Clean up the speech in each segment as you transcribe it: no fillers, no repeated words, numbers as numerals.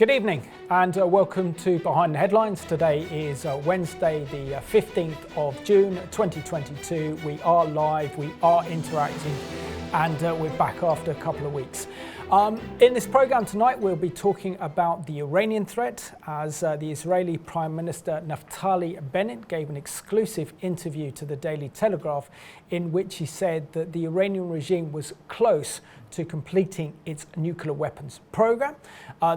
Good evening and welcome to Behind the Headlines. Today is Wednesday the 15th of June 2022. We are live, we are interactive and we're back after a couple of weeks. In this programme tonight we'll be talking about the Iranian threat as the Israeli Prime Minister Naftali Bennett gave an exclusive interview to the Daily Telegraph in which he said that the Iranian regime was close to completing its nuclear weapons program.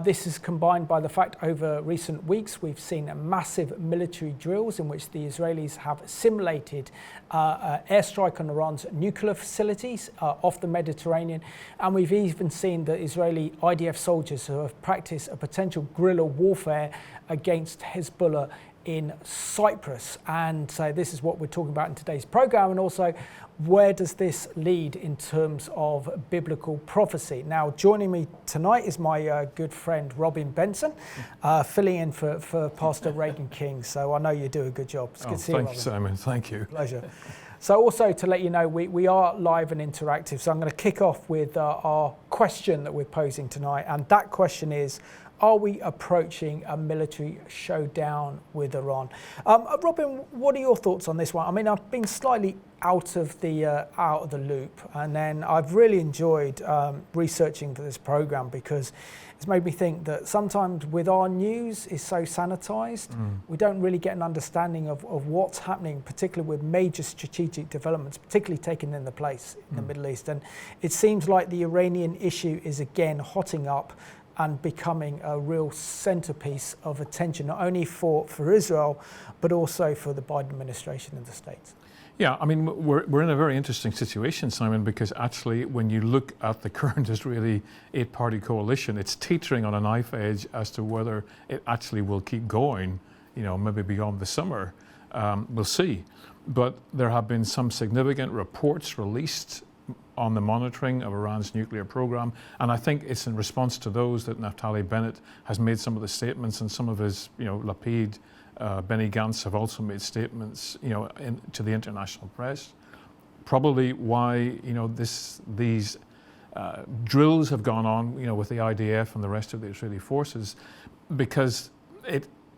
This is combined by the fact over recent weeks we've seen massive military drills in which the Israelis have simulated airstrike on Iran's nuclear facilities off the Mediterranean, and we've even seen the Israeli IDF soldiers who have practiced a potential guerrilla warfare against Hezbollah in Cyprus. And so this is what we're talking about in today's program, and also where does this lead in terms of biblical prophecy. Now joining me tonight is my good friend Robin Benson, filling in for Pastor Reagan King, so I know you do a good job. It's good to see you, Robin. Thank you, Simon. Thank you. Pleasure. So also to let you know, we are live and interactive, so I'm going to kick off with our question that we're posing tonight, and that question is, are we approaching a military showdown with Iran? Robin, what are your thoughts on this one? I mean, I've been slightly out of the loop, and then I've really enjoyed researching for this program because it's made me think that sometimes with our news is so sanitized, we don't really get an understanding of what's happening, particularly with major strategic developments, particularly taking in the place in the Middle East. And it seems like the Iranian issue is again hotting up and becoming a real centerpiece of attention, not only for Israel, but also for the Biden administration in the States. Yeah, I mean, we're in a very interesting situation, Simon, because actually when you look at the current Israeli 8-party coalition, it's teetering on a knife edge as to whether it actually will keep going, you know, maybe beyond the summer. We'll see. But there have been some significant reports released on the monitoring of Iran's nuclear program, and I think it's in response to those that Naftali Bennett has made some of the statements, and some of his, you know, Lapid, Benny Gantz have also made statements, you know, to the international press. Probably why, you know, these drills have gone on, you know, with the IDF and the rest of the Israeli forces, because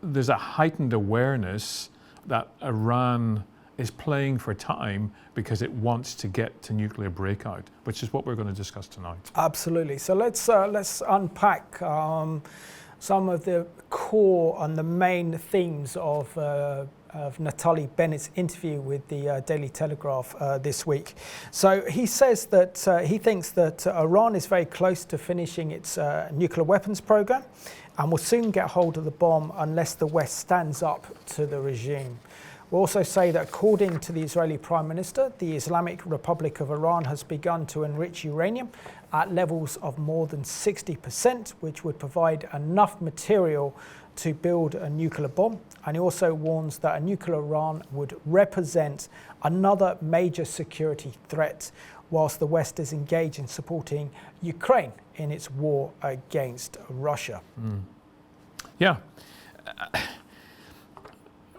there's a heightened awareness that Iran is playing for time because it wants to get to nuclear breakout, which is what we're going to discuss tonight. Absolutely. So let's unpack some of the core and the main themes of Naftali Bennett's interview with the Daily Telegraph this week. So he says that he thinks that Iran is very close to finishing its nuclear weapons program and will soon get hold of the bomb unless the West stands up to the regime. We'll also say that according to the Israeli Prime Minister, the Islamic Republic of Iran has begun to enrich uranium at levels of more than 60%, which would provide enough material to build a nuclear bomb. And he also warns that a nuclear Iran would represent another major security threat, whilst the West is engaged in supporting Ukraine in its war against Russia. Yeah.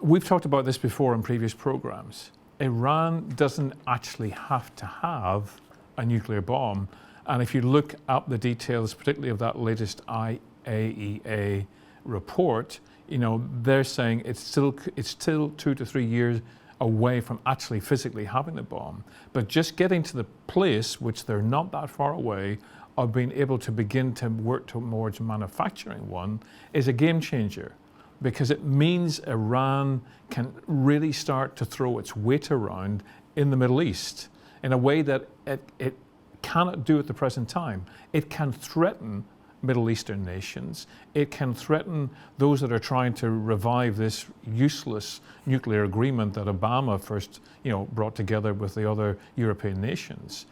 We've talked about this before in previous programs. Iran doesn't actually have to have a nuclear bomb. And if you look at the details, particularly of that latest IAEA report, you know, they're saying it's still 2 to 3 years away from actually physically having the bomb. But just getting to the place, which they're not that far away, of being able to begin to work towards manufacturing one is a game changer, because it means Iran can really start to throw its weight around in the Middle East in a way that it cannot do at the present time. It can threaten Middle Eastern nations. It can threaten those that are trying to revive this useless nuclear agreement that Obama first, you know, brought together with the other European nations.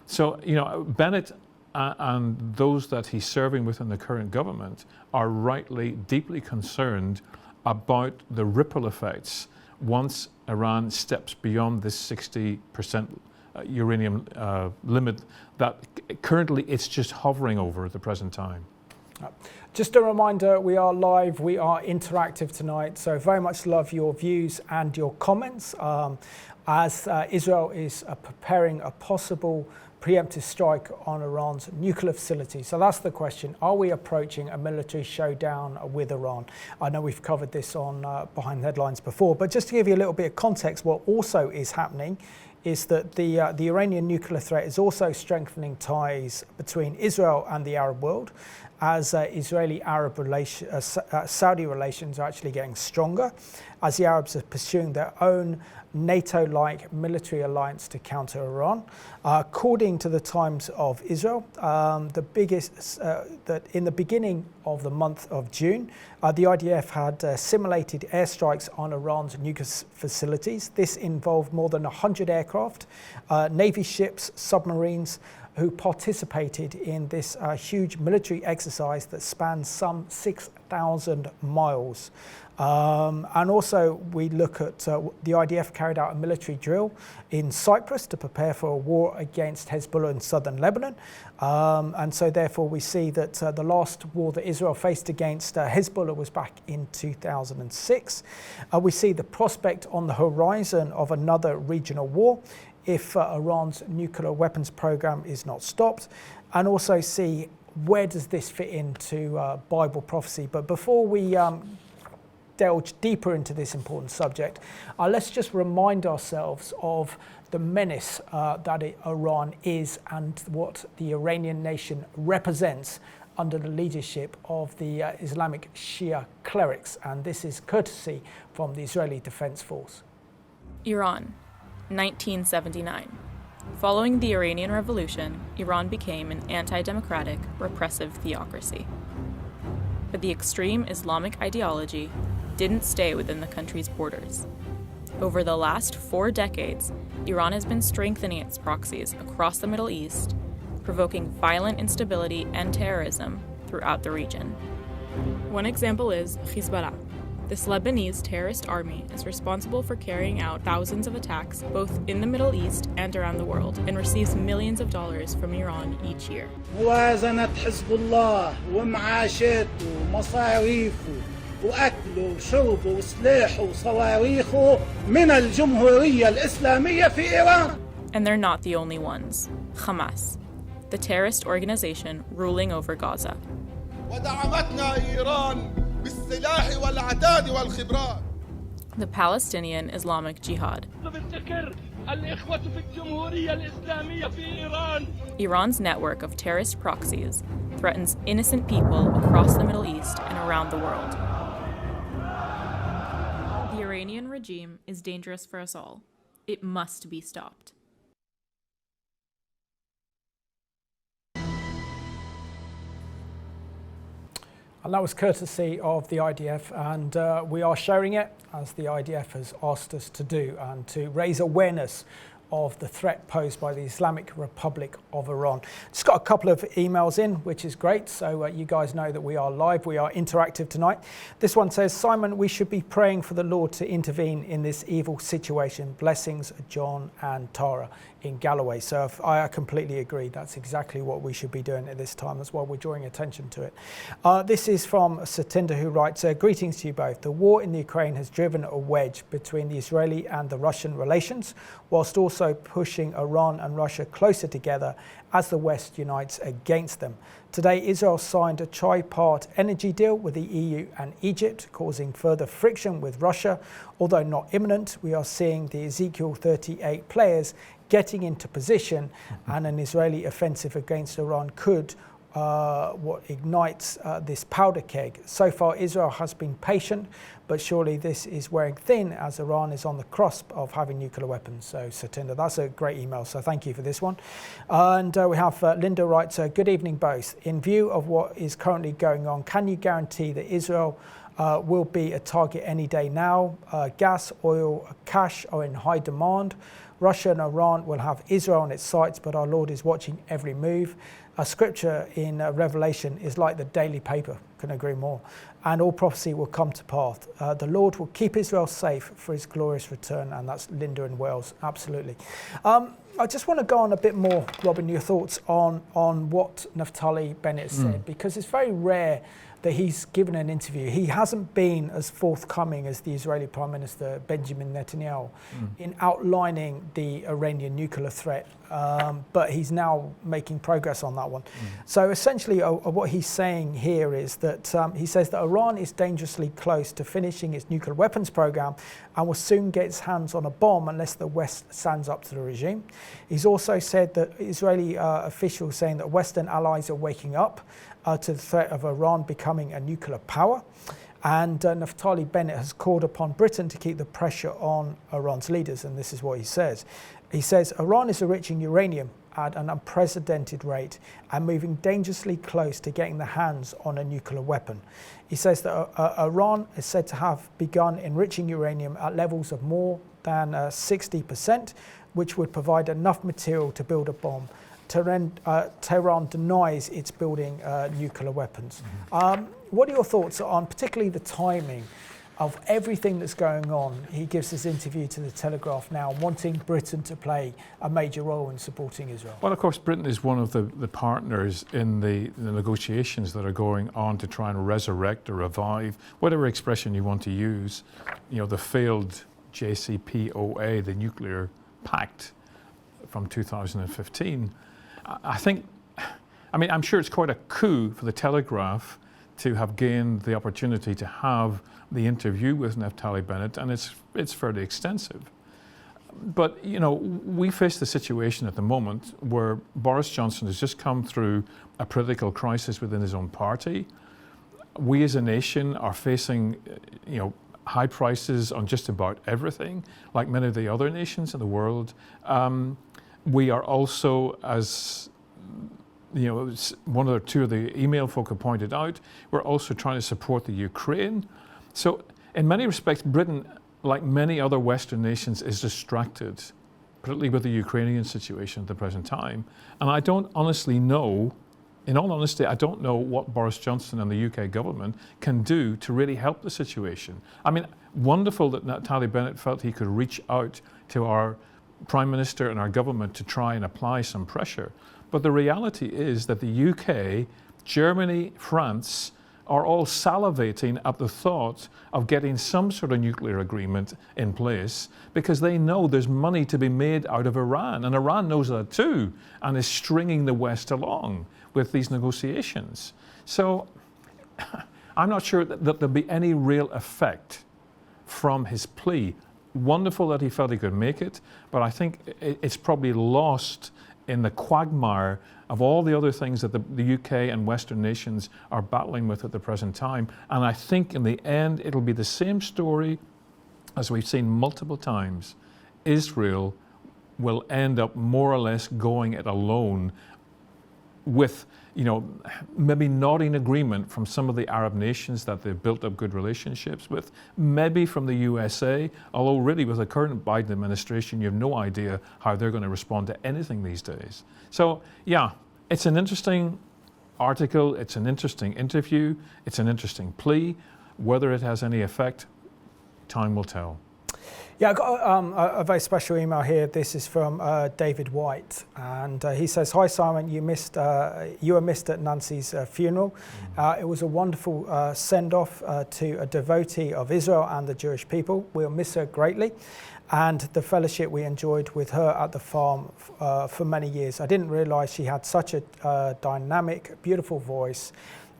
So, you know, Bennett and those that he's serving within the current government are rightly deeply concerned about the ripple effects once Iran steps beyond this 60% uranium limit that currently it's just hovering over at the present time. Just a reminder, we are live, we are interactive tonight, so very much love your views and your comments as Israel is preparing a possible preemptive strike on Iran's nuclear facility. So that's the question. Are we approaching a military showdown with Iran? I know we've covered this on Behind the Headlines before, but just to give you a little bit of context, what also is happening is that the Iranian nuclear threat is also strengthening ties between Israel and the Arab world, as Saudi relations are actually getting stronger, as the Arabs are pursuing their own NATO-like military alliance to counter Iran. According to the Times of Israel, that in the beginning of the month of June, the IDF had simulated airstrikes on Iran's nuclear facilities. This involved more than 100 aircraft, Navy ships, submarines, who participated in this huge military exercise that spans some 6,000 miles. And also we look at the IDF carried out a military drill in Cyprus to prepare for a war against Hezbollah in southern Lebanon. And so therefore we see that the last war that Israel faced against Hezbollah was back in 2006. We see the prospect on the horizon of another regional war if Iran's nuclear weapons program is not stopped, and also see where does this fit into Bible prophecy. But before we delve deeper into this important subject, let's just remind ourselves of the menace that Iran is and what the Iranian nation represents under the leadership of the Islamic Shia clerics, and this is courtesy from the Israeli Defense Force. Iran, 1979. Following the Iranian Revolution, Iran became an anti-democratic, repressive theocracy. But the extreme Islamic ideology didn't stay within the country's borders. Over the last 4 decades, Iran has been strengthening its proxies across the Middle East, provoking violent instability and terrorism throughout the region. One example is Hezbollah. This Lebanese terrorist army is responsible for carrying out thousands of attacks both in the Middle East and around the world, and receives millions of dollars from Iran each year. موازنة حزب الله ومعاشاته ومصاريفه وأكله وشربه وسلاحه وصواريخه من الجمهورية الإسلامية في إيران. And they're not the only ones. Hamas, the terrorist organization ruling over Gaza. ودعمتنا إيران بالسلاح والعتاد والخبرات. The Palestinian Islamic Jihad. Iran's network of terrorist proxies threatens innocent people across the Middle East and around the world. The Iranian regime is dangerous for us all. It must be stopped. And that was courtesy of the IDF, and we are sharing it as the IDF has asked us to do, and to raise awareness of the threat posed by the Islamic Republic of Iran. Just got a couple of emails in, which is great. So you guys know that we are live, we are interactive tonight. This one says, Simon, we should be praying for the Lord to intervene in this evil situation. Blessings, John and Tara in Galloway. So I completely agree. That's exactly what we should be doing at this time. That's why we're drawing attention to it. This is from Satinder, who writes, greetings to you both. The war in the Ukraine has driven a wedge between the Israeli and the Russian relations, whilst also pushing Iran and Russia closer together as the West unites against them. Today, Israel signed a tri-part energy deal with the EU and Egypt, causing further friction with Russia. Although not imminent, we are seeing the Ezekiel 38 players getting into position, and an Israeli offensive against Iran could what ignites this powder keg. So far, Israel has been patient, but surely this is wearing thin as Iran is on the cusp of having nuclear weapons. So, Satinder, that's a great email, so thank you for this one. And we have Linda writes, good evening both. In view of what is currently going on, can you guarantee that Israel will be a target any day now? Gas, oil, cash are in high demand. Russia and Iran will have Israel on its sights, but our Lord is watching every move. Scripture in Revelation is like the daily paper, couldn't agree more. And all prophecy will come to pass. The Lord will keep Israel safe for his glorious return. And that's Linda in Wales, absolutely. I just want to go on a bit more, Robin, your thoughts on what Naftali Bennett said, because it's very rare that he's given an interview. He hasn't been as forthcoming as the Israeli Prime Minister Benjamin Netanyahu in outlining the Iranian nuclear threat but he's now making progress on that one. So essentially what he's saying here is that he says that Iran is dangerously close to finishing its nuclear weapons program and will soon get its hands on a bomb unless the West stands up to the regime. He's also said that Israeli officials saying that Western allies are waking up to the threat of Iran becoming a nuclear power. And Naftali Bennett has called upon Britain to keep the pressure on Iran's leaders, and this is what he says. He says, Iran is enriching uranium at an unprecedented rate and moving dangerously close to getting their hands on a nuclear weapon. He says that Iran is said to have begun enriching uranium at levels of more than 60%, which would provide enough material to build a bomb. Tehran denies it's building nuclear weapons. What are your thoughts on particularly the timing of everything that's going on? He gives this interview to the Telegraph now, wanting Britain to play a major role in supporting Israel. Well, of course, Britain is one of the partners in the negotiations that are going on to try and resurrect or revive, whatever expression you want to use, the failed JCPOA, the nuclear pact from 2015. I'm sure it's quite a coup for the Telegraph to have gained the opportunity to have the interview with Naftali Bennett, and it's fairly extensive. But, we face the situation at the moment where Boris Johnson has just come through a political crisis within his own party. We as a nation are facing, high prices on just about everything, like many of the other nations in the world. We are also, as one or two of the email folk have pointed out, we're also trying to support the Ukraine. So in many respects, Britain, like many other Western nations, is distracted, particularly with the Ukrainian situation at the present time. And I don't honestly know, in all honesty, I don't know what Boris Johnson and the UK government can do to really help the situation. Wonderful that Naftali Bennett felt he could reach out to our Prime Minister and our government to try and apply some pressure. But the reality is that the UK, Germany, France are all salivating at the thought of getting some sort of nuclear agreement in place because they know there's money to be made out of Iran. And Iran knows that too and is stringing the West along with these negotiations. So I'm not sure that there'll be any real effect from his plea. Wonderful that he felt he could make it, but I think it's probably lost in the quagmire of all the other things that the UK and Western nations are battling with at the present time. And I think in the end, it'll be the same story as we've seen multiple times. Israel will end up more or less going it alone with, maybe not in agreement from some of the Arab nations that they've built up good relationships with, maybe from the USA, although really with the current Biden administration, you have no idea how they're going to respond to anything these days. So, yeah, it's an interesting article, it's an interesting interview, it's an interesting plea. Whether it has any effect, time will tell. Yeah, I got a very special email here. This is from David White, and he says, "Hi Simon, you were missed at Nancy's funeral. It was a wonderful send-off to a devotee of Israel and the Jewish people. We'll miss her greatly, and the fellowship we enjoyed with her at the farm for many years. I didn't realise she had such a dynamic, beautiful voice."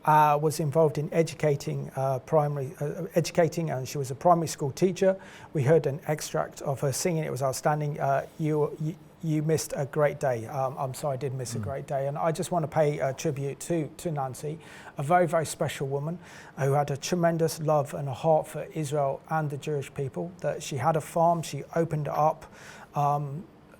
Was involved in educating, and she was a primary school teacher. We heard an extract of her singing. It was outstanding. You missed a great day. I'm sorry, I did miss a great day. And I just want to pay a tribute to Nancy, a very, very special woman who had a tremendous love and a heart for Israel and the Jewish people. That she had a farm, she opened it up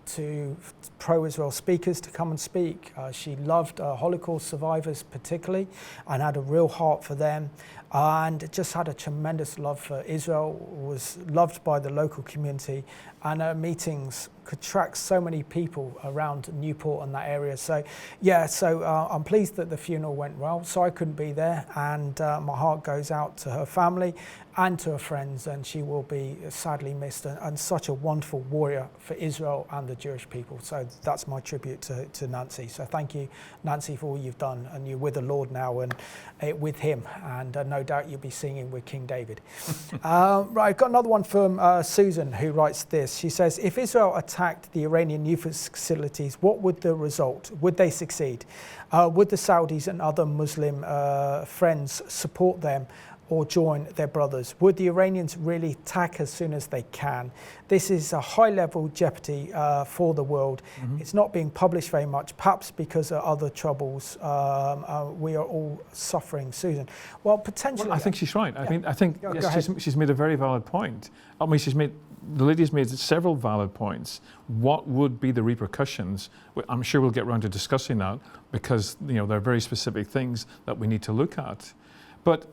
to pro-Israel speakers to come and speak. She loved Holocaust survivors particularly and had a real heart for them, and just had a tremendous love for Israel, was loved by the local community, and her meetings could attract so many people around Newport and that area. So yeah, I'm pleased that the funeral went well. So I couldn't be there, and my heart goes out to her family and to her friends, and she will be sadly missed, and such a wonderful warrior for Israel and the Jewish people. So that's my tribute to Nancy. So thank you, Nancy, for all you've done, and you're with the Lord now and with him, and no doubt you'll be singing with King David. Right, I've got another one from Susan, who writes this. She says, if Israel attacks attacked the Iranian nuclear facilities, what would the result? Would they succeed? Would the Saudis and other Muslim friends support them or join their brothers? Would the Iranians really attack as soon as they can? This is a high-level jeopardy for the world. It's not being published very much, perhaps because of other troubles we are all suffering. Susan, well, potentially... Well, I think she's right. Yeah. I think yes, she's made a very valid point. I mean, the lady's made several valid points. What would be the repercussions? I'm sure we'll get around to discussing that, because there are very specific things that we need to look at. But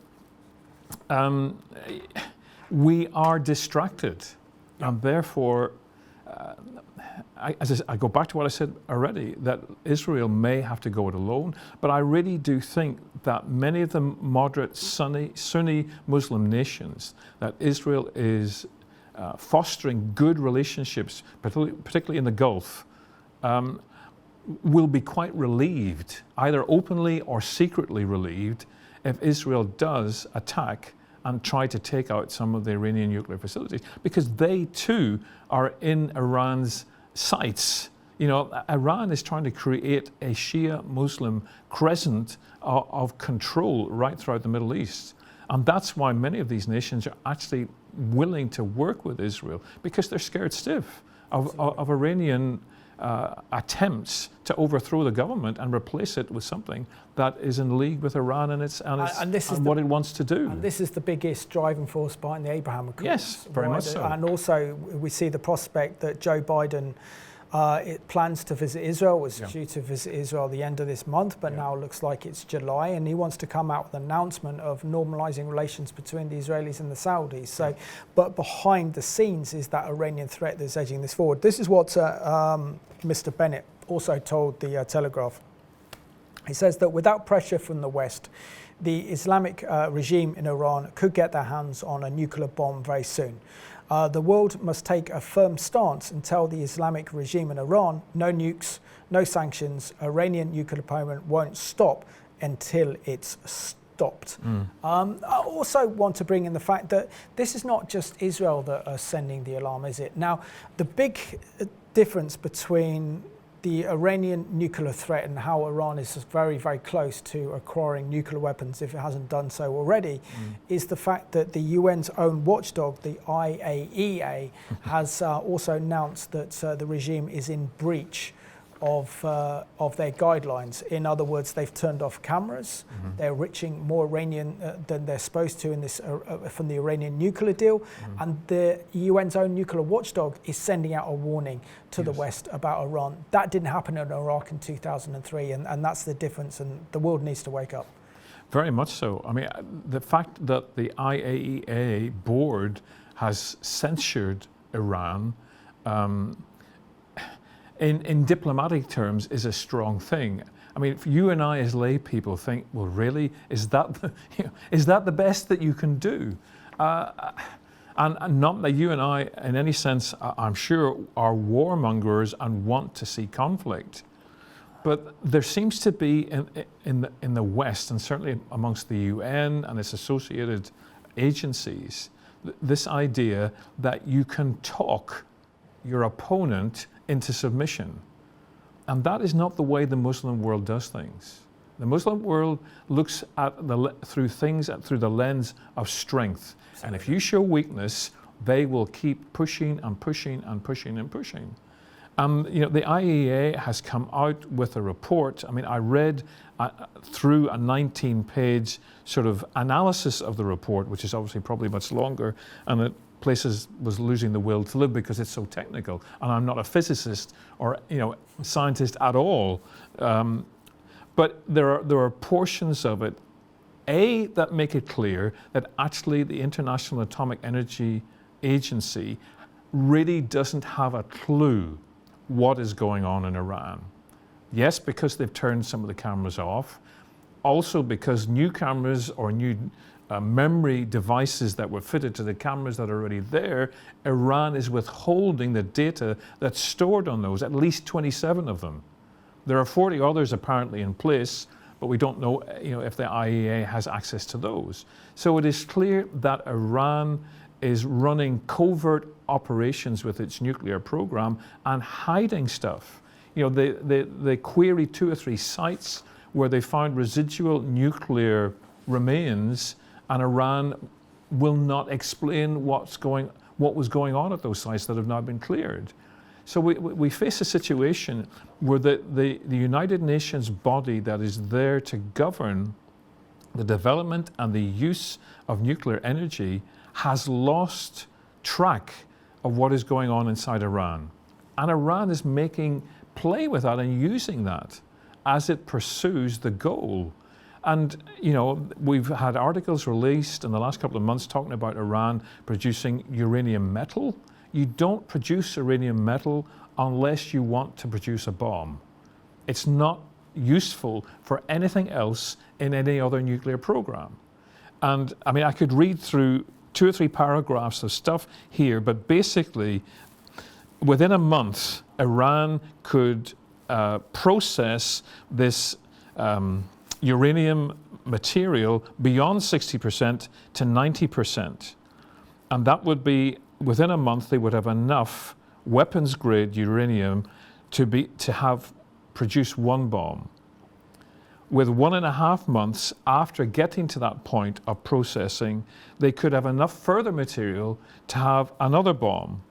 we are distracted, and therefore, I go back to what I said already, that Israel may have to go it alone, but I really do think that many of the moderate Sunni Muslim nations, that Israel is fostering good relationships, particularly in the Gulf, will be quite relieved, either openly or secretly relieved, if Israel does attack and try to take out some of the Iranian nuclear facilities, because they too are in Iran's sights. Iran is trying to create a Shia Muslim crescent of control right throughout the Middle East. And that's why many of these nations are actually willing to work with Israel, because they're scared stiff of Iranian attempts to overthrow the government and replace it with something that is in league with Iran and what it wants to do. And this is the biggest driving force behind the Abraham Accords. Yes, very much so. And also we see the prospect that Joe Biden it plans to visit Israel, was due to visit Israel at the end of this month, but now looks like it's July, and he wants to come out with an announcement of normalizing relations between the Israelis and the Saudis. So, but behind the scenes is that Iranian threat that's edging this forward. This is what Mr. Bennett also told the Telegraph. He says that without pressure from the West, the Islamic regime in Iran could get their hands on a nuclear bomb very soon. The world must take a firm stance and tell the Islamic regime in Iran, no nukes, no sanctions, Iranian nuclear program won't stop until it's stopped. I also want to bring in the fact that this is not just Israel that are sending the alarm, is it? Now, the big difference between the Iranian nuclear threat and how Iran is very, very close to acquiring nuclear weapons, if it hasn't done so already, is the fact that the UN's own watchdog, the IAEA, has also announced that the regime is in breach of their guidelines. In other words, they've turned off cameras. They're enriching more uranium than they're supposed to in this from the Iranian nuclear deal. And the UN's own nuclear watchdog is sending out a warning to the West about Iran. That didn't happen in Iraq in 2003, and that's the difference, and the world needs to wake up. Very much so. I mean, the fact that the IAEA board has censured Iran in diplomatic terms is a strong thing. I mean, if you and I as lay people think, well, really, is that the best that you can do? And not that you and I, in any sense, I'm sure, are warmongers and want to see conflict. But there seems to be in the West, and certainly amongst the UN and its associated agencies, this idea that you can talk your opponent into submission. And that is not the way the Muslim world does things. The Muslim world looks at through the lens of strength. And if you show weakness, they will keep pushing and pushing and pushing and pushing. The IAEA has come out with a report. I mean, I read through a 19-page sort of analysis of the report, which is obviously probably much longer, and it places was losing the will to live because it's so technical. And I'm not a physicist or scientist at all. But there are portions of it, that make it clear that actually the International Atomic Energy Agency really doesn't have a clue what is going on in Iran. Yes, because they've turned some of the cameras off. Also because new cameras or new memory devices that were fitted to the cameras that are already there, Iran is withholding the data that's stored on those, at least 27 of them. There are 40 others apparently in place, but we don't know, if the IAEA has access to those. So it is clear that Iran is running covert operations with its nuclear program and hiding stuff. You know, they queried 2 or 3 sites where they found residual nuclear remains, and Iran will not explain what was going on at those sites that have now been cleared. So we face a situation where the United Nations body that is there to govern the development and the use of nuclear energy has lost track of what is going on inside Iran. And Iran is making play with that and using that as it pursues the goal. And, you know, we've had articles released in the last couple of months talking about Iran producing uranium metal. You don't produce uranium metal unless you want to produce a bomb. It's not useful for anything else in any other nuclear program. And I mean, I could read through 2 or 3 paragraphs of stuff here, but basically, within a month, Iran could process this uranium material beyond 60% to 90%. And that would be, within a month, they would have enough weapons-grade uranium to have produced 1 bomb. With 1.5 months after getting to that point of processing, they could have enough further material to have another bomb.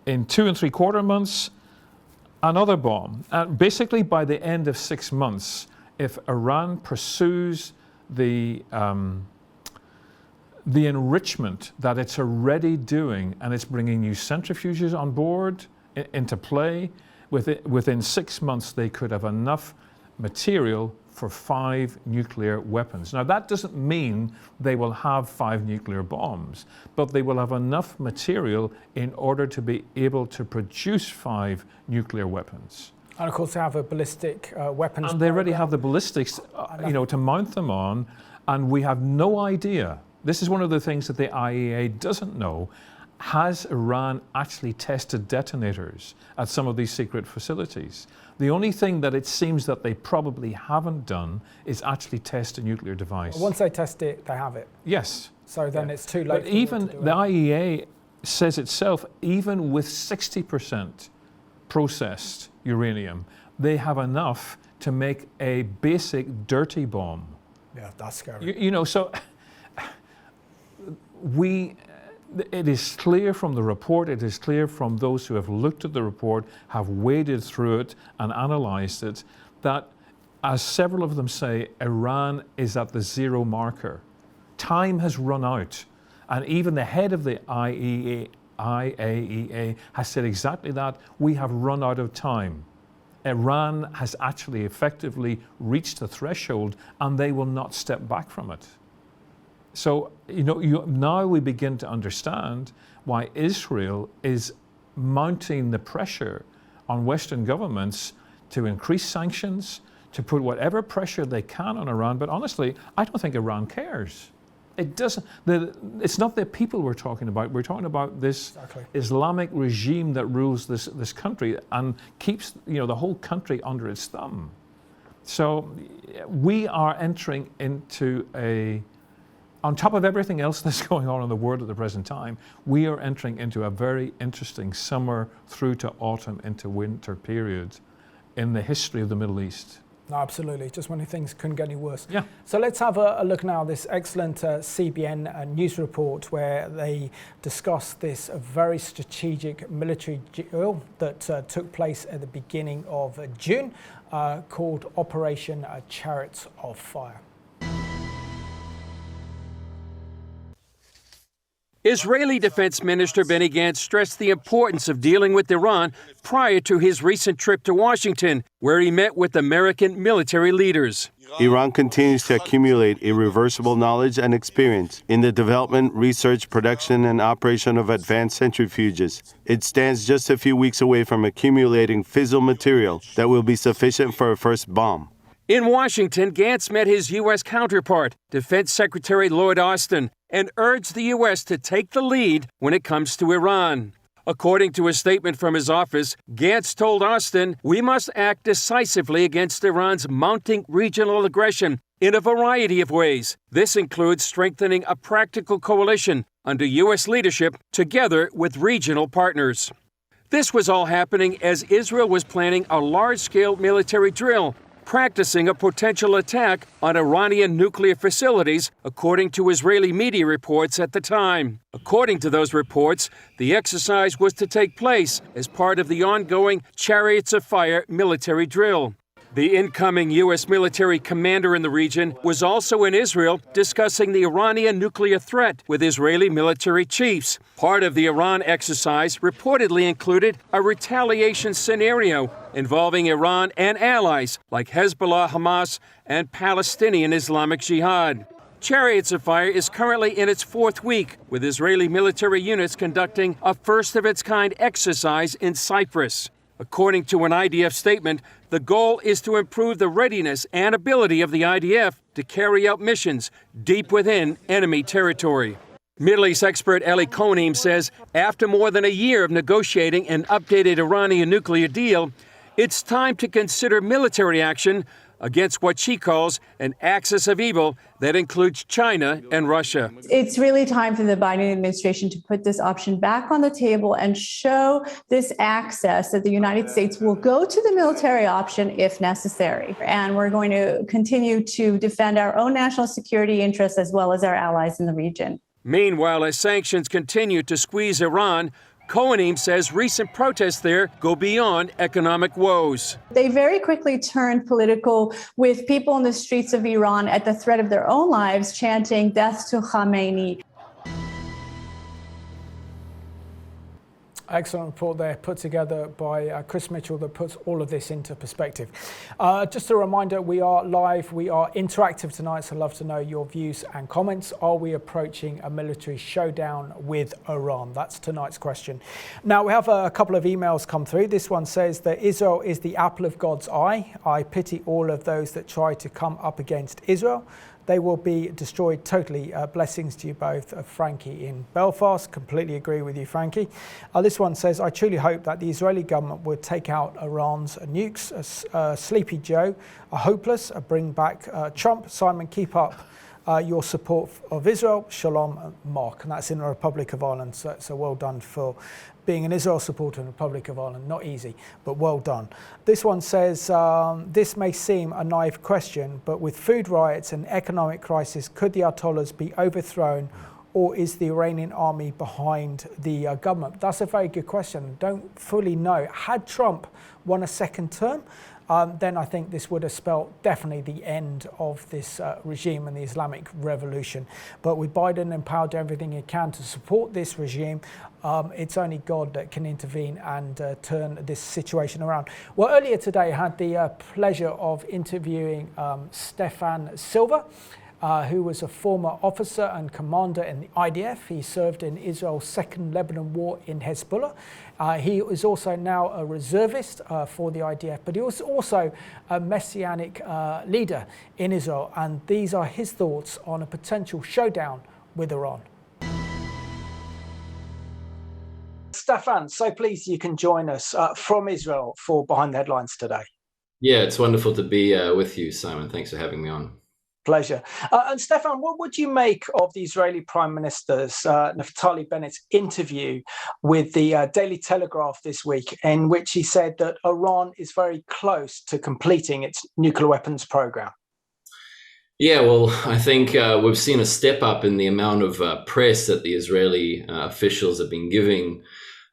In 2 3/4 months, another bomb. And basically, by the end of 6 months, if Iran pursues the enrichment that it's already doing, and it's bringing new centrifuges on board into play, within 6 months they could have enough material for 5 nuclear weapons. Now, that doesn't mean they will have 5 nuclear bombs, but they will have enough material in order to be able to produce 5 nuclear weapons. And of course, they have a ballistic weapons. And they already have the ballistics, you know, to mount them on, and we have no idea. This is one of the things that the IAEA doesn't know. Has Iran actually tested detonators at some of these secret facilities? The only thing that it seems that they probably haven't done is actually test a nuclear device. Once they test it, they have it. Yes. So then it's too late. But even the IAEA says itself, even with 60% processed uranium, they have enough to make a basic dirty bomb. Yeah, that's scary. You know, so it is clear from the report, it is clear from those who have looked at the report, have waded through it and analysed it, that, as several of them say, Iran is at the 0 marker. Time has run out. And even the head of the IAEA has said exactly that. We have run out of time. Iran has actually effectively reached the threshold, and they will not step back from it. So, you know, now we begin to understand why Israel is mounting the pressure on Western governments to increase sanctions, to put whatever pressure they can on Iran. But honestly, I don't think Iran cares. It doesn't. It's not the people we're talking about. We're talking about this Islamic regime that rules this country and keeps, you know, the whole country under its thumb. So we are entering into on top of everything else that's going on in the world at the present time, we are entering into a very interesting summer through to autumn into winter period in the history of the Middle East. No, absolutely. Just when things couldn't get any worse. Yeah. So let's have a look now at this excellent CBN news report where they discuss this very strategic military drill that took place at the beginning of June called Operation Chariots of Fire. Israeli Defense Minister Benny Gantz stressed the importance of dealing with Iran prior to his recent trip to Washington, where he met with American military leaders. Iran continues to accumulate irreversible knowledge and experience in the development, research, production, and operation of advanced centrifuges. It stands just a few weeks away from accumulating fissile material that will be sufficient for a first bomb. In Washington, Gantz met his U.S. counterpart, Defense Secretary Lloyd Austin, and urged the U.S. to take the lead when it comes to Iran. According to a statement from his office, Gantz told Austin, "We must act decisively against Iran's mounting regional aggression in a variety of ways. This includes strengthening a practical coalition under U.S. leadership together with regional partners." This was all happening as Israel was planning a large-scale military drill, practicing a potential attack on Iranian nuclear facilities, according to Israeli media reports at the time. According to those reports, the exercise was to take place as part of the ongoing Chariots of Fire military drill. The incoming U.S. military commander in the region was also in Israel discussing the Iranian nuclear threat with Israeli military chiefs. Part of the Iran exercise reportedly included a retaliation scenario involving Iran and allies like Hezbollah, Hamas, and Palestinian Islamic Jihad. Chariots of Fire is currently in its fourth week, with Israeli military units conducting a first-of-its-kind exercise in Cyprus. According to an IDF statement, the goal is to improve the readiness and ability of the IDF to carry out missions deep within enemy territory. Middle East expert Eli Konim says after more than a year of negotiating an updated Iranian nuclear deal, it's time to consider military action against what she calls an axis of evil that includes China and Russia. It's really time for the Biden administration to put this option back on the table and show this access that the United States will go to the military option if necessary. And we're going to continue to defend our own national security interests as well as our allies in the region. Meanwhile, as sanctions continue to squeeze Iran, Kohanim says recent protests there go beyond economic woes. They very quickly turned political, with people in the streets of Iran at the threat of their own lives chanting "Death to Khamenei." Excellent report there, put together by Chris Mitchell, that puts all of this into perspective. Just a reminder, we are live, we are interactive tonight, so I'd love to know your views and comments. Are we approaching a military showdown with Iran? That's tonight's question. Now, we have a couple of emails come through. This one says that Israel is the apple of God's eye. I pity all of those that try to come up against Israel. They will be destroyed totally. Blessings to you both. Frankie in Belfast. Completely agree with you, Frankie. This one says, I truly hope that the Israeli government would take out Iran's nukes. Sleepy Joe, hopeless. Bring back Trump. Simon, keep up your support of Israel. Shalom, Mark. And that's in the Republic of Ireland. So well done for being an Israel supporter in the Republic of Ireland. Not easy, but well done. This one says, this may seem a naive question, but with food riots and economic crisis, could the Ayatollahs be overthrown, or is the Iranian army behind the government? That's a very good question. Don't fully know. Had Trump won a second term, then I think this would have spelled definitely the end of this regime and the Islamic Revolution. But with Biden empowered everything he can to support this regime, it's only God that can intervene and turn this situation around. Well, earlier today I had the pleasure of interviewing Stefan Silva, who was a former officer and commander in the IDF. He served in Israel's Second Lebanon War in Hezbollah. He is also now a reservist for the IDF, but he was also a messianic leader in Israel. And these are his thoughts on a potential showdown with Iran. Stefan, so pleased you can join us from Israel for Behind the Headlines today. Yeah, it's wonderful to be with you, Simon. Thanks for having me on. Pleasure. And Stefan, what would you make of the Israeli Prime Minister's Naftali Bennett's interview with the Daily Telegraph this week, in which he said that Iran is very close to completing its nuclear weapons program? Yeah, well, I think we've seen a step up in the amount of press that the Israeli officials have been giving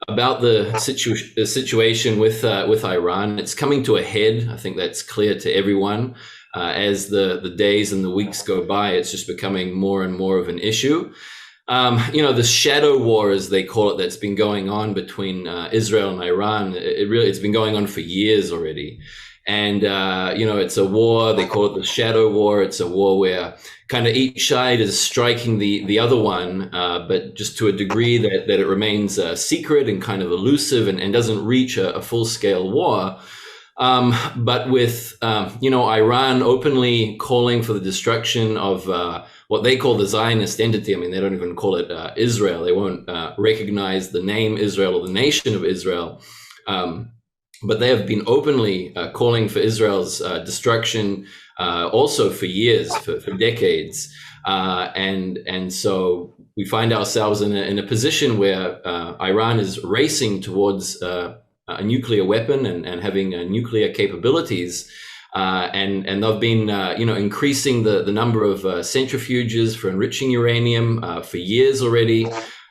about the situation with Iran. It's coming to a head. I think that's clear to everyone. As the days and the weeks go by, it's just becoming more and more of an issue. The shadow war, as they call it, that's been going on between Israel and Iran, it's been going on for years already. And, it's a war, they call it the shadow war. It's a war where kind of each side is striking the other one, but just to a degree that it remains secret and kind of elusive and doesn't reach a full-scale war. But with, Iran openly calling for the destruction of what they call the Zionist entity. I mean, they don't even call it Israel. They won't recognize the name Israel or the nation of Israel. But they have been openly calling for Israel's destruction also for years, for decades. And so we find ourselves in a position where Iran is racing towards a nuclear weapon and having nuclear capabilities. And they've been, increasing the number of centrifuges for enriching uranium for years already,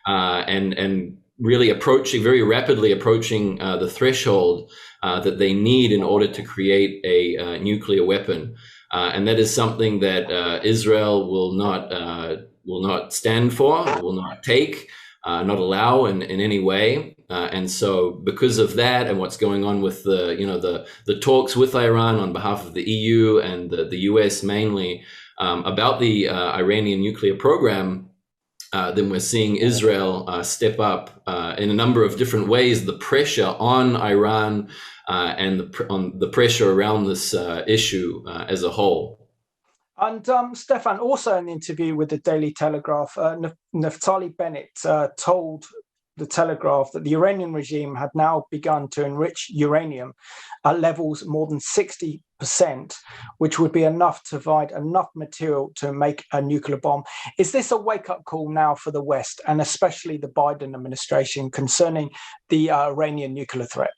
and really very rapidly approaching the threshold that they need in order to create a nuclear weapon. And that is something that Israel will not stand for, will not take, not allow in any way. And so because of that and what's going on with the talks with Iran on behalf of the EU and the US mainly about the Iranian nuclear program, then we're seeing Israel step up in a number of different ways, the pressure on Iran and on the pressure around this issue as a whole. And Stefan, also in an interview with the Daily Telegraph, Naftali Bennett told the Telegraph that the Iranian regime had now begun to enrich uranium at levels more than 60%, which would be enough to provide enough material to make a nuclear bomb. Is this a wake-up call now for the West, and especially the Biden administration, concerning the Iranian nuclear threat?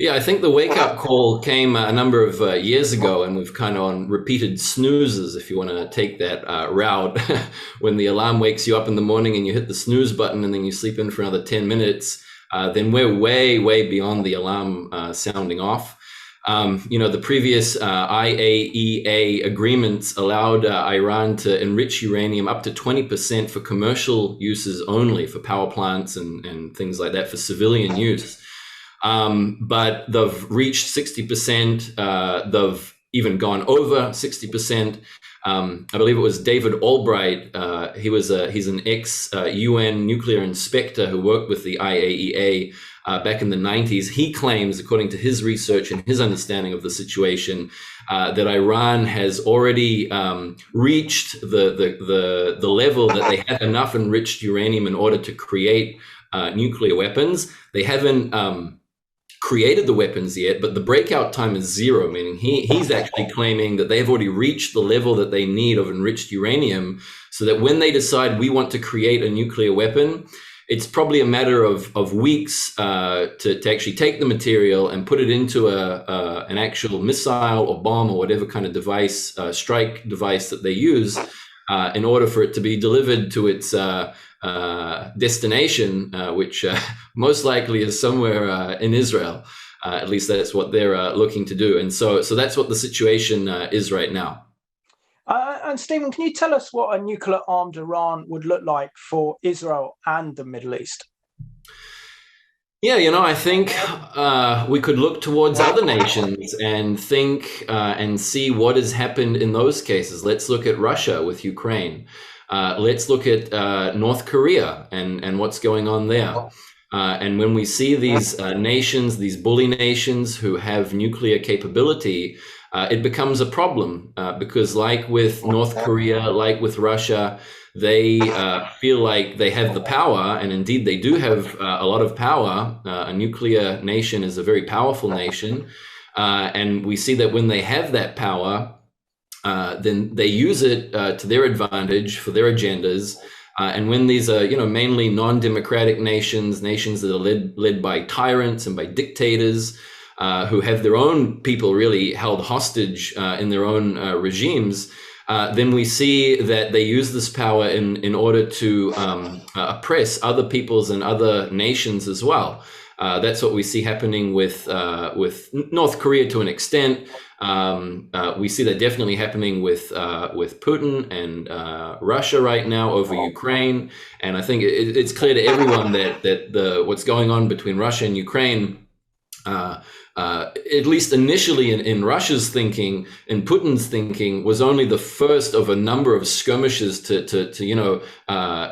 Yeah, I think the wake-up call came a number of years ago, and we've kind of on repeated snoozes, if you want to take that route. When the alarm wakes you up in the morning and you hit the snooze button and then you sleep in for another 10 minutes, then we're way, way beyond the alarm sounding off. The previous IAEA agreements allowed Iran to enrich uranium up to 20% for commercial uses only, for power plants and things like that, for civilian use. But they've reached 60%. They've even gone over 60%. I believe it was David Albright. He's an ex-UN nuclear inspector who worked with the IAEA back in the 90s. He claims, according to his research and his understanding of the situation, that Iran has already reached the level that they have enough enriched uranium in order to create nuclear weapons. They haven't created the weapons yet, but the breakout time is zero, meaning he's actually claiming that they've already reached the level that they need of enriched uranium, so that when they decide we want to create a nuclear weapon, it's probably a matter of weeks to actually take the material and put it into an actual missile or bomb or whatever kind of device, strike device that they use, in order for it to be delivered to its destination, which most likely is somewhere in Israel. At least that's what they're looking to do. And so that's what the situation is right now. And Stephen, can you tell us what a nuclear-armed Iran would look like for Israel and the Middle East? Yeah, I think we could look towards other nations and think and see what has happened in those cases. Let's look at Russia with Ukraine. Let's look at North Korea and what's going on there. And when we see these nations, these bully nations who have nuclear capability, it becomes a problem because, like with North Korea, like with Russia, they feel like they have the power, and indeed they do have a lot of power. A nuclear nation is a very powerful nation. And we see that when they have that power, then they use it to their advantage for their agendas. And when these are, mainly non-democratic nations that are led by tyrants and by dictators, who have their own people really held hostage in their own regimes, then we see that they use this power in order to oppress other peoples and other nations as well. That's what we see happening with North Korea to an extent. We see that definitely happening with Putin and Russia right now over Ukraine. And I think it's clear to everyone that what's going on between Russia and Ukraine at least initially in Russia's thinking, in Putin's thinking, was only the first of a number of skirmishes to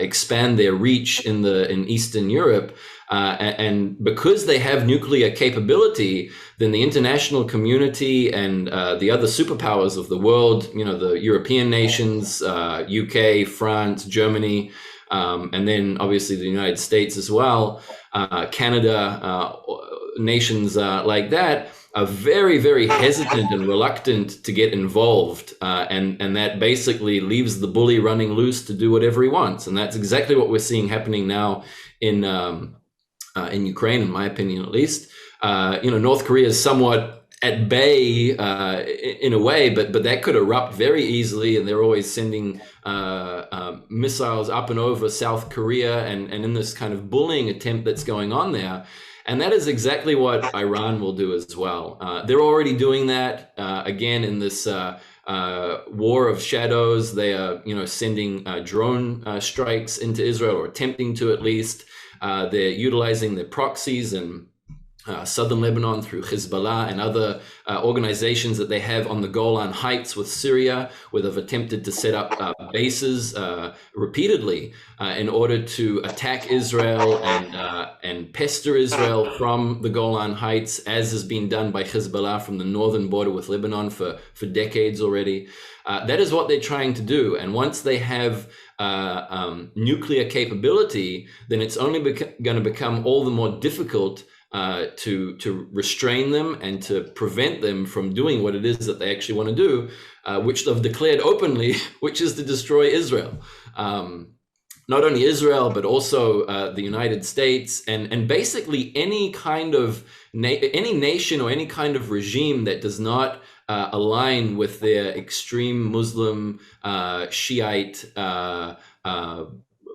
expand their reach in Eastern Europe. And because they have nuclear capability, then the international community and the other superpowers of the world, the European nations, UK, France, Germany, and then obviously the United States as well, Canada, nations like that, are very, very hesitant and reluctant to get involved. And that basically leaves the bully running loose to do whatever he wants. And that's exactly what we're seeing happening now in Ukraine, in my opinion, at least. North Korea is somewhat at bay in a way, but that could erupt very easily, and they're always sending missiles up and over South Korea, and in this kind of bullying attempt that's going on there. And that is exactly what Iran will do as well. They're already doing that, again, in this war of shadows. They are, sending drone strikes into Israel, or attempting to at least. They're utilizing their proxies and southern Lebanon through Hezbollah and other organizations that they have on the Golan Heights with Syria, where they've attempted to set up bases repeatedly in order to attack Israel and pester Israel from the Golan Heights, as has been done by Hezbollah from the northern border with Lebanon for decades already. That is what they're trying to do. And once they have nuclear capability, then it's only going to become all the more difficult to restrain them and to prevent them from doing what it is that they actually want to do, which they've declared openly, which is to destroy Israel. Not only Israel, but also the United States, and basically any kind of any nation or any kind of regime that does not align with their extreme Muslim Shiite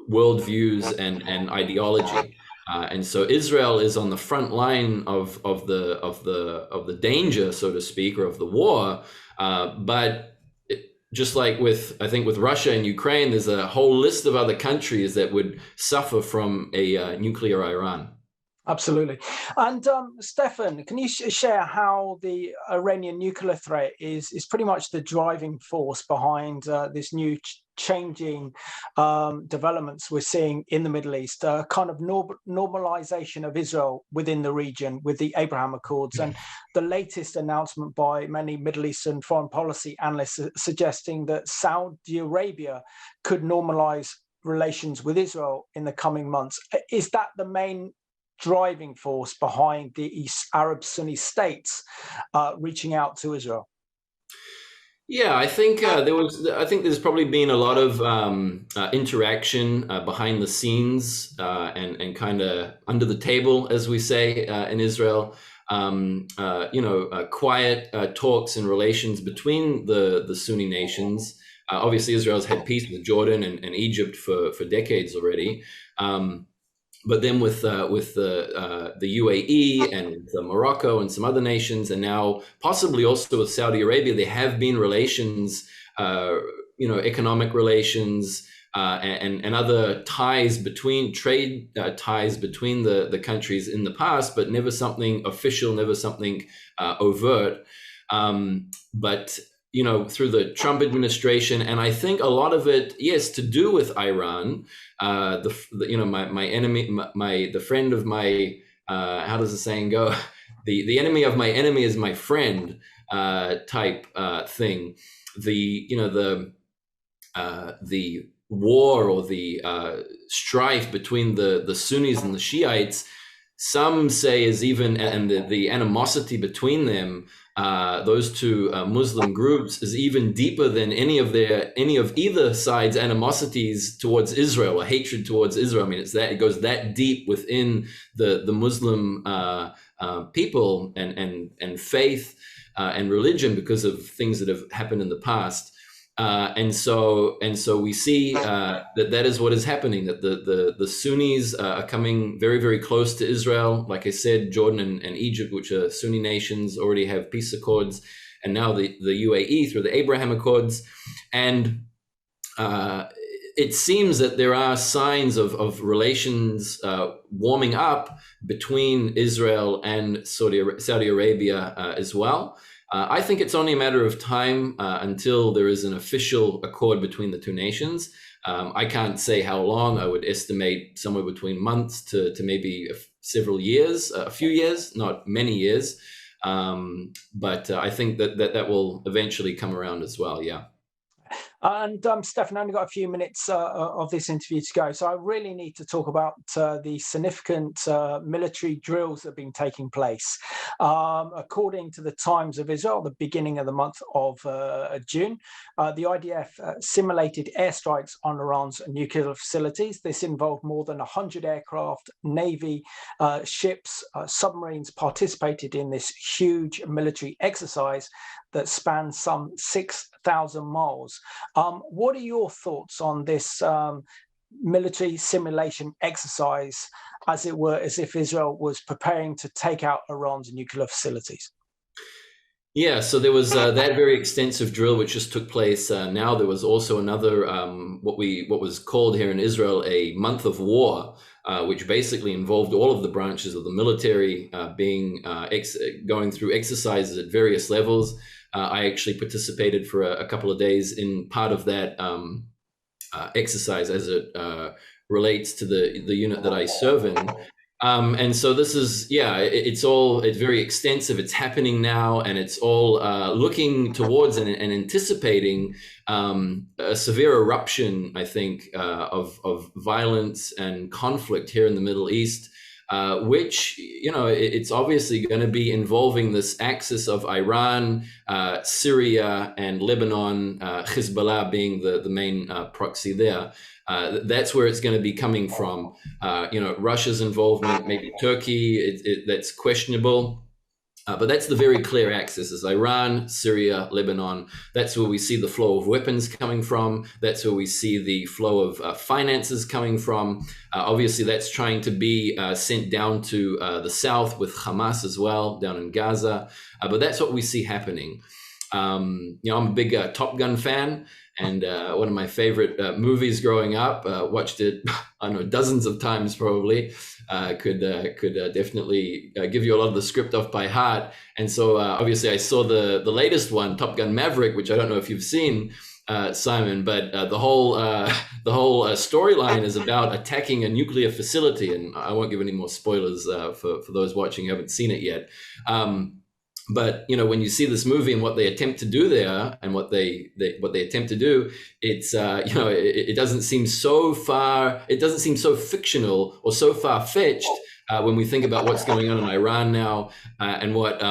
worldviews and ideology. And so Israel is on the front line of the danger, so to speak, or of the war. But just like with Russia and Ukraine, there's a whole list of other countries that would suffer from a nuclear Iran. Absolutely. And Stefan, can you share how the Iranian nuclear threat is pretty much the driving force behind this new changing developments we're seeing in the Middle East, kind of normalization of Israel within the region with the Abraham Accords, and the latest announcement by many Middle Eastern foreign policy analysts suggesting that Saudi Arabia could normalize relations with Israel in the coming months. Is that the main driving force behind the Arab Sunni states reaching out to Israel? Yeah, I think there's probably been a lot of interaction behind the scenes and kind of under the table, as we say in Israel. Quiet talks and relations between the Sunni nations. Obviously, Israel's had peace with Jordan and Egypt for decades already. But then with the UAE and with Morocco and some other nations, and now possibly also with Saudi Arabia, there have been relations, economic relations and other ties trade ties between the countries in the past, but never something official, never something overt. But through the Trump administration, and I think a lot of it, yes, to do with Iran. My enemy, the friend of my, how does the saying go? The enemy of my enemy is my friend, type thing. The war or the strife between the Sunnis and the Shiites, some say is even, and the animosity between them, those two Muslim groups, is even deeper than any of either side's animosities towards Israel or hatred towards Israel. I mean, it goes that deep within the Muslim people and faith and religion because of things that have happened in the past. And so we see that is what is happening, that the Sunnis are coming very, very close to Israel. Like I said, Jordan and Egypt, which are Sunni nations, already have peace accords, and now the UAE through the Abraham Accords. And it seems that there are signs of relations warming up between Israel and Saudi Arabia as well. I think it's only a matter of time until there is an official accord between the two nations. I can't say how long. I would estimate somewhere between months to maybe several years, a few years, not many years. But I think that will eventually come around as well. Yeah. And Stefan, I only got a few minutes of this interview to go, so I really need to talk about the significant military drills that have been taking place. According to the Times of Israel, the beginning of the month of June, the IDF simulated airstrikes on Iran's nuclear facilities. This involved more than 100 aircraft, Navy ships, submarines participated in this huge military exercise that spans some 6,000 miles. What are your thoughts on this military simulation exercise, as it were, as if Israel was preparing to take out Iran's nuclear facilities? Yeah, so there was that very extensive drill which just took place. Now there was also another, what was called here in Israel a month of war, which basically involved all of the branches of the military going through exercises at various levels. I actually participated for a couple of days in part of that exercise as it relates to the unit that I serve in. And so this is, it's very extensive. It's happening now, and it's all looking towards and anticipating a severe eruption, I think, of violence and conflict here in the Middle East. Which, it's obviously going to be involving this axis of Iran, Syria, and Lebanon, Hezbollah being the main proxy there. That's where it's going to be coming from. Russia's involvement, maybe Turkey, that's questionable. But that's the very clear axis, is Iran, Syria, Lebanon. That's where we see the flow of weapons coming from. That's where we see the flow of finances coming from. Obviously, that's trying to be sent down to the south with Hamas as well, down in Gaza. But that's what we see happening. I'm a big Top Gun fan. And one of my favorite movies growing up, watched it, I don't know, dozens of times probably, could definitely give you a lot of the script off by heart. And so obviously I saw the latest one, Top Gun Maverick, which I don't know if you've seen, Simon, but the whole storyline is about attacking a nuclear facility. And I won't give any more spoilers for those watching who haven't seen it yet. But when you see this movie and what they attempt to do there, and what they attempt to do, it's it doesn't seem so far. It doesn't seem so fictional or so far fetched when we think about what's going on in Iran now and what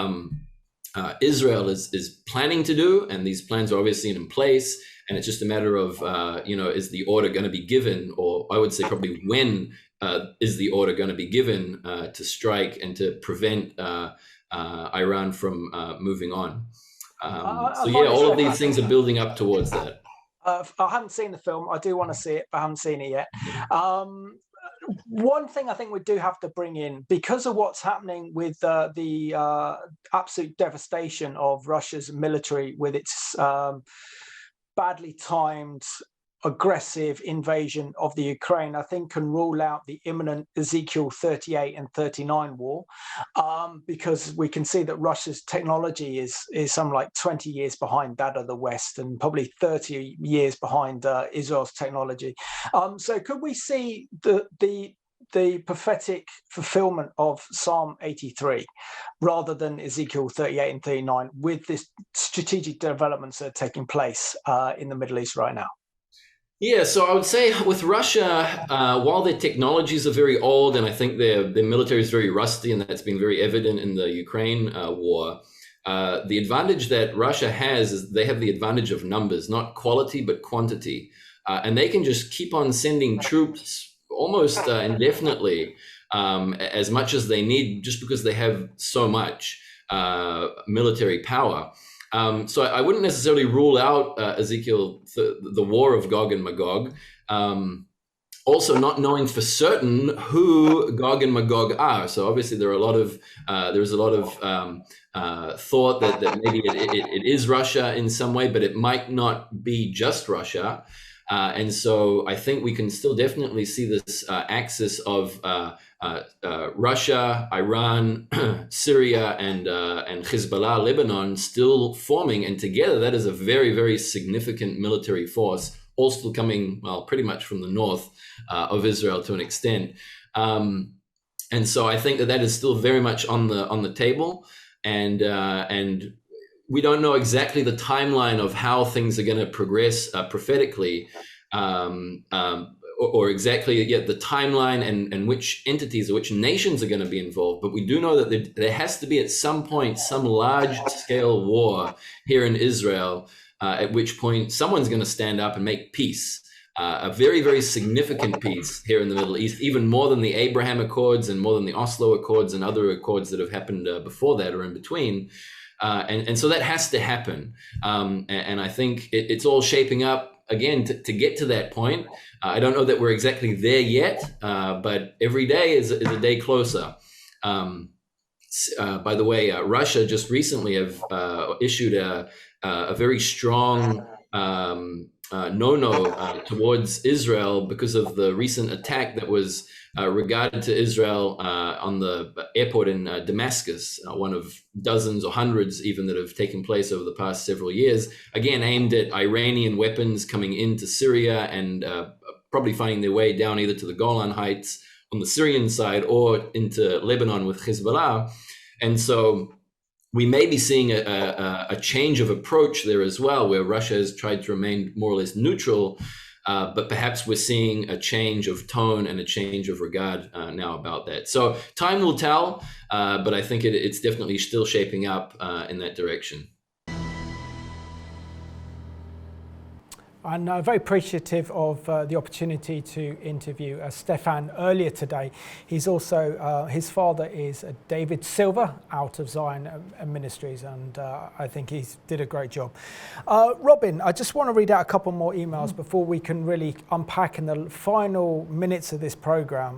Israel is planning to do. And these plans are obviously in place. And it's just a matter of is the order going to be given, or I would say probably when is the order going to be given to strike and to prevent Iran from moving on. All of these things are building up towards that. I haven't seen the film. I do want to see it, but I haven't seen it yet. One thing I think we do have to bring in, because of what's happening with the absolute devastation of Russia's military with its badly timed aggressive invasion of the Ukraine, I think can rule out the imminent Ezekiel 38 and 39 war, because we can see that Russia's technology is some like 20 years behind that of the West, and probably 30 years behind Israel's technology. So could we see the prophetic fulfillment of Psalm 83 rather than Ezekiel 38 and 39 with this strategic developments that are taking place in the Middle East right now? Yeah, so I would say with Russia, while their technologies are very old, and I think their military is very rusty, and that's been very evident in the Ukraine war, the advantage that Russia has is they have the advantage of numbers, not quality, but quantity. And they can just keep on sending troops almost indefinitely, as much as they need, just because they have so much military power. So I wouldn't necessarily rule out Ezekiel, the war of Gog and Magog. Also, not knowing for certain who Gog and Magog are. So obviously, there's a lot of thought that maybe it is Russia in some way, but it might not be just Russia. And so I think we can still definitely see this axis of Russia, Iran, Syria, and Hezbollah, Lebanon, still forming, and together that is a very, very significant military force, all still coming, well, pretty much from the north of Israel to an extent. And so I think that is still very much on the table, and we don't know exactly the timeline of how things are going to progress prophetically. Or exactly yet the timeline and which entities or which nations are going to be involved. But we do know that there has to be at some point some large-scale war here in Israel, at which point someone's going to stand up and make peace, a very, very significant peace here in the Middle East, even more than the Abraham Accords and more than the Oslo Accords and other accords that have happened before that or in between. And so that has to happen. And I think it's all shaping up, again, to get to that point. I don't know that we're exactly there yet, but every day is a day closer. By the way, Russia just recently have issued a very strong no-no towards Israel because of the recent attack that was regarded to Israel on the airport in Damascus, one of dozens or hundreds even that have taken place over the past several years, again aimed at Iranian weapons coming into Syria and probably finding their way down either to the Golan Heights on the Syrian side or into Lebanon with Hezbollah. And so we may be seeing a change of approach there as well, where Russia has tried to remain more or less neutral, but perhaps we're seeing a change of tone and a change of regard now about that. So time will tell, but I think it's definitely still shaping up in that direction. And very appreciative of the opportunity to interview Stefan earlier today. He's also, his father is David Silver out of Zion Ministries, and I think he did a great job. Robin, I just want to read out a couple more emails before we can really unpack in the final minutes of this program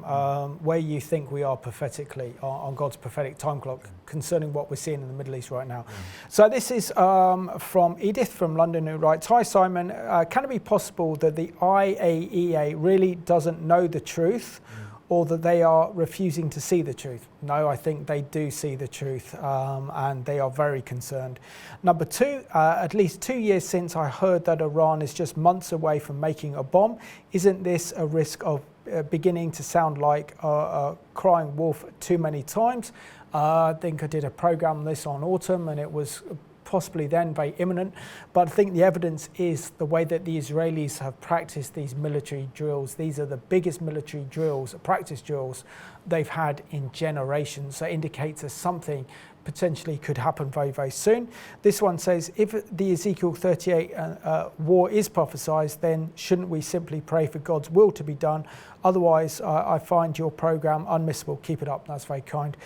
where you think we are prophetically on God's prophetic time clock concerning what we're seeing in the Middle East right now. So this is from Edith from London, who writes, "Hi Simon, can it be possible that the IAEA really doesn't know the truth or that they are refusing to see the truth?" No, I think they do see the truth and they are very concerned. Number two, at least 2 years since I heard that Iran is just months away from making a bomb. Isn't this a risk of beginning to sound like a crying wolf too many times? I think I did a program on this on autumn and it was possibly then very imminent, but I think the evidence is the way that the Israelis have practiced these military drills. These are the biggest military drills, practice drills they've had in generations. So it indicates that something potentially could happen very, very soon. This one says, if the Ezekiel 38 war is prophesied, then shouldn't we simply pray for God's will to be done? Otherwise, I find your program unmissable. Keep it up. That's very kind.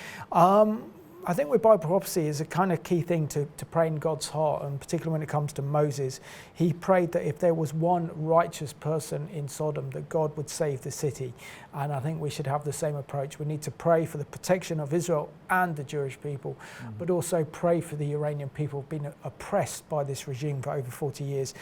I think with Bible prophecy is a kind of key thing to pray in God's heart, and particularly when it comes to Moses. He prayed that if there was one righteous person in Sodom, that God would save the city. And I think we should have the same approach. We need to pray for the protection of Israel and the Jewish people, but also pray for the Iranian people who've been oppressed by this regime for over 40 years.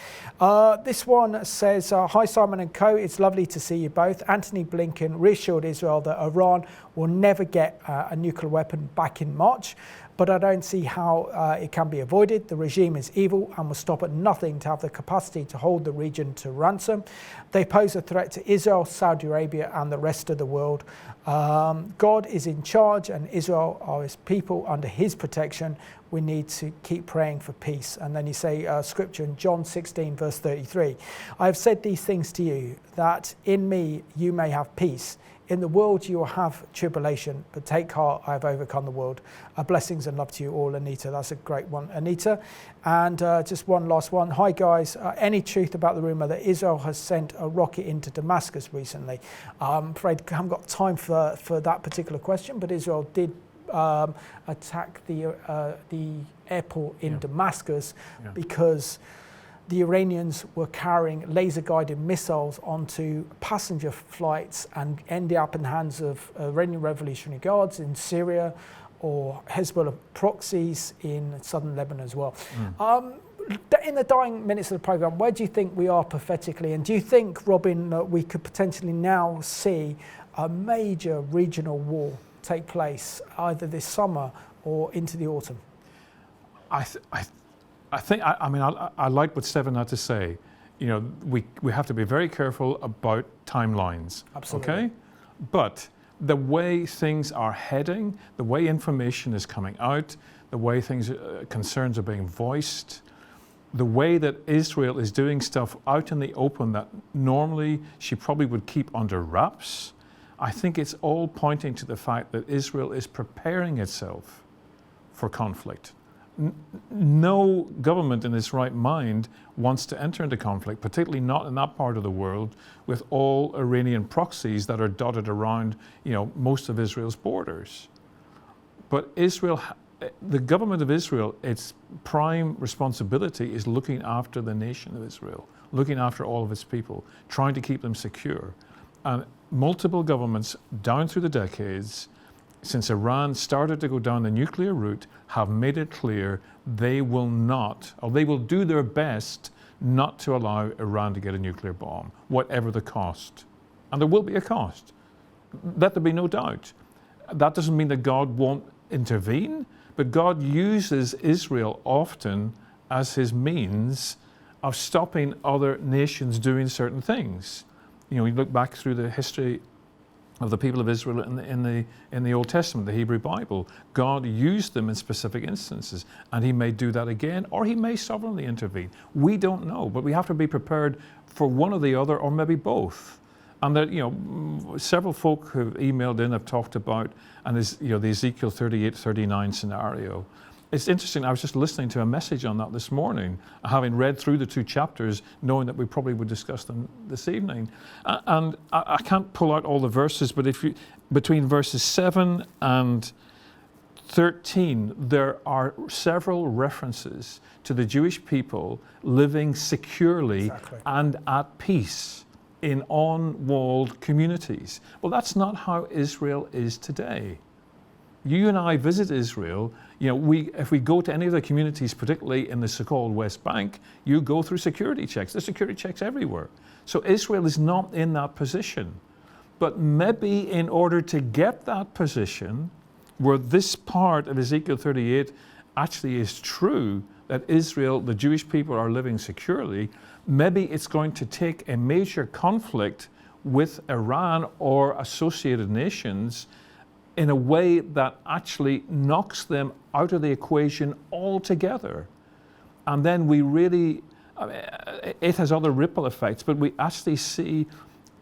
This one says, "Hi Simon and co, it's lovely to see you both. Anthony Blinken reassured Israel that Iran will never get a nuclear weapon back in March, but I don't see how it can be avoided. The regime is evil and will stop at nothing to have the capacity to hold the region to ransom. They pose a threat to Israel, Saudi Arabia and the rest of the world. God is in charge and Israel are his people under his protection. We need to keep praying for peace." And then you say scripture in John 16 verse 33. "I have said these things to you, that in me you may have peace. In the world you will have tribulation, but take heart, I have overcome the world." Blessings and love to you all, Anita. That's a great one, Anita. And just one last one. "Hi guys, any truth about the rumour that Israel has sent a rocket into Damascus recently?" I'm afraid I haven't got time for that particular question, but Israel did attack the airport in Damascus because the Iranians were carrying laser-guided missiles onto passenger flights and ended up in the hands of Iranian Revolutionary Guards in Syria or Hezbollah proxies in southern Lebanon as well. In the dying minutes of the programme, where do you think we are prophetically? And do you think, Robin, that we could potentially now see a major regional war take place either this summer or into the autumn? I like what Stephen had to say. You know, we have to be very careful about timelines. Absolutely. Okay? But the way things are heading, the way information is coming out, the way concerns are being voiced, the way that Israel is doing stuff out in the open that normally she probably would keep under wraps, I think it's all pointing to the fact that Israel is preparing itself for conflict. No government in its right mind wants to enter into conflict, particularly not in that part of the world with all Iranian proxies that are dotted around, you know, most of Israel's borders. But Israel, the government of Israel, its prime responsibility is looking after the nation of Israel, looking after all of its people, trying to keep them secure. And multiple governments down through the decades, since Iran started to go down the nuclear route, have made it clear they will not, or they will do their best not to allow Iran to get a nuclear bomb, whatever the cost. And there will be a cost. Let there be no doubt. That doesn't mean that God won't intervene, but God uses Israel often as his means of stopping other nations doing certain things. You know, we look back through the history of the people of Israel in the Old Testament, the Hebrew Bible. God used them in specific instances, and he may do that again, or he may sovereignly intervene. We don't know, but we have to be prepared for one or the other, or maybe both. And that, you know, several folk who've emailed in have talked about, and is, you know, the Ezekiel 38-39 scenario. It's interesting, I was just listening to a message on that this morning, having read through the 2 chapters, knowing that we probably would discuss them this evening. And I can't pull out all the verses, but if you, between verses 7 and 13, there are several references to the Jewish people living securely and at peace in on-walled communities. Well, that's not how Israel is today. You and I visit Israel, you know, if we go to any of the communities, particularly in the so-called West Bank, you go through security checks. There's security checks everywhere. So Israel is not in that position. But maybe in order to get that position, where this part of Ezekiel 38 actually is true, that Israel, the Jewish people, are living securely, maybe it's going to take a major conflict with Iran or associated nations in a way that actually knocks them out of the equation altogether. And then we really, it has other ripple effects, but we actually see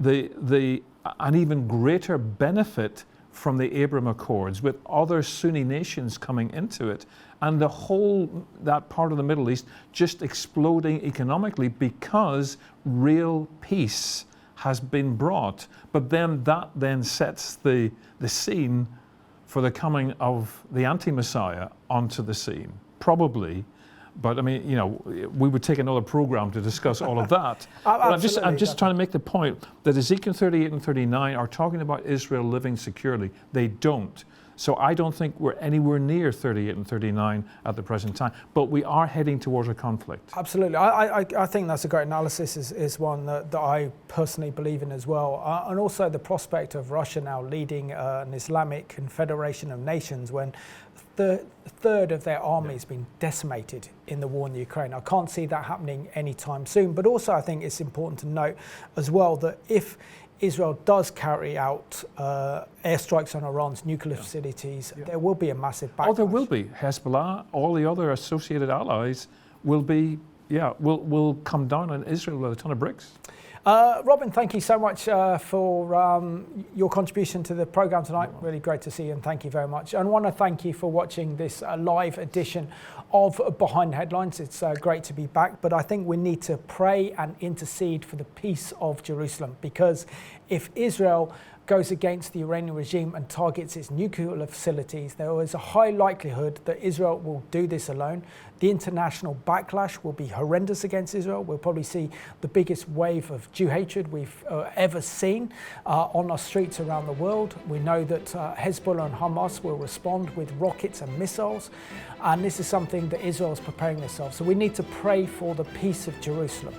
an even greater benefit from the Abraham Accords, with other Sunni nations coming into it, and the whole, that part of the Middle East just exploding economically because real peace has been brought. But then that then sets the scene for the coming of the anti-Messiah onto the scene, probably. But I mean, you know, we would take another program to discuss all of that. I'm just trying to make the point that Ezekiel 38 and 39 are talking about Israel living securely. They don't. So I don't think we're anywhere near 38 and 39 at the present time, but we are heading towards a conflict. Absolutely. I think that's a great analysis, is one that I personally believe in as well. And also the prospect of Russia now leading an Islamic Confederation of Nations when the third of their army has been decimated in the war in Ukraine. I can't see that happening anytime soon. But also I think it's important to note as well that if Israel does carry out airstrikes on Iran's nuclear facilities, there will be a massive backlash. Oh, there will be. Hezbollah, all the other associated allies will be, will come down on Israel with a ton of bricks. Robin, thank you so much for your contribution to the programme tonight. Really great to see you, and thank you very much. And I want to thank you for watching this live edition of Behind the Headlines. It's great to be back, but I think we need to pray and intercede for the peace of Jerusalem, because if Israel goes against the Iranian regime and targets its nuclear facilities, there is a high likelihood that Israel will do this alone. The international backlash will be horrendous against Israel. We'll probably see the biggest wave of Jew hatred we've ever seen on our streets around the world. We know that Hezbollah and Hamas will respond with rockets and missiles, and this is something that Israel is preparing themselves. So we need to pray for the peace of Jerusalem.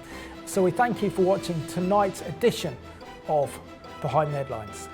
So we thank you for watching tonight's edition of Behind the Headlines.